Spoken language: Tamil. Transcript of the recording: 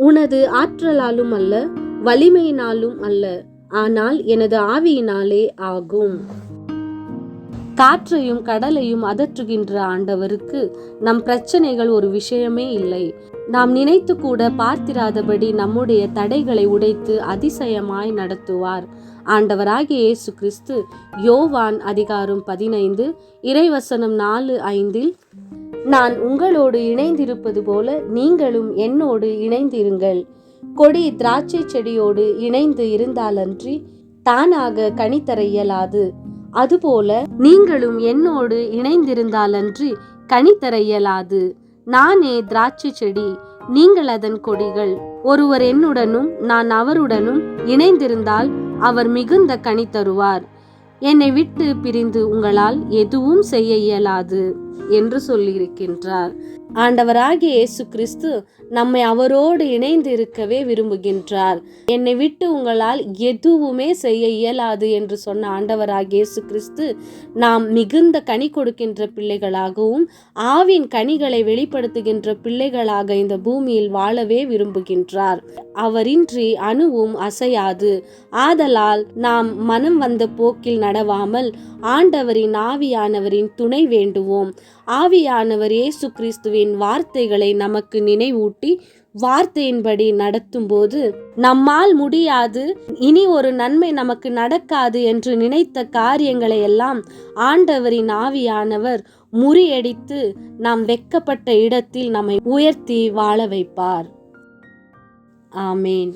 உனது ஆற்றலாலும் அல்ல, வலிமையினாலும் அல்ல, ஆனால் எனது ஆவியினாலே ஆகும். காற்றையும் கடலையும் அதற்றுகின்ற ஆண்டவருக்கு நம் பிரச்சனைகள் ஒரு விஷயமே இல்லை. நாம் நினைத்து கூட பார்த்திராதபடி நம்முடைய தடைகளை உடைத்து அதிசயமாய் நடத்துவார். ஆண்டவராகிய இயேசு கிறிஸ்து யோவான் அதிகாரம் 15 இறைவசனம் 4-5 நான் உங்களோடு இணைந்திருப்பது போல நீங்களும் என்னோடு இணைந்திருங்கள். கொடி திராட்சை செடியோடு இணைந்து இருந்தாலன்றி தானாக கனி தர இயலாது. அதுபோல நீங்களும் என்னோடு இணைந்திருந்தாலன்றி கனி தர இயலாது. நானே திராட்சை செடி, நீங்கள் அதன் கொடிகள். ஒருவர் என்னுடனும் நான் அவருடனும் இணைந்திருந்தால் அவர் மிகுந்த கனி தருவார். என்னை விட்டு பிரிந்து உங்களால் எதுவும் செய்ய இயலாது என்று சொல்லியிருக்கின்றார். ஆண்டவராகிய இயேசு கிறிஸ்து நம்மை அவரோடு இணைந்து இருக்கவே விரும்புகின்றார். என்னை விட்டு உங்களால் எதுவுமே செய்ய இயலாது என்று சொன்ன ஆண்டவராகிய இயேசு கிறிஸ்து நாம் மிகுந்த கனி கொடுக்கின்ற பிள்ளைகளாகவும் ஆவின் கனிகளை வெளிப்படுத்துகின்ற பிள்ளைகளாக இந்த பூமியில் வாழவே விரும்புகின்றார். அவரின்றி அணுவும் அசையாது. ஆதலால் நாம் மனம் வந்த போக்கில் நடவாமல் ஆண்டவரின் ஆவியானவரின் துணை வேண்டுவோம். ஆவியானவர் இயேசு கிறிஸ்துவின் வார்த்தைகளை நமக்கு நினைவூட்டி வார்த்தையின்படி நடத்தும் போது நம்மால் முடியாது, இனி ஒரு நன்மை நமக்கு நடக்காது என்று நினைத்த காரியங்களை எல்லாம் ஆண்டவரின் ஆவியானவர் முறியடித்து நாம் வெட்கப்பட்ட இடத்தில் நம்மை உயர்த்தி வாழ வைப்பார். ஆமேன்.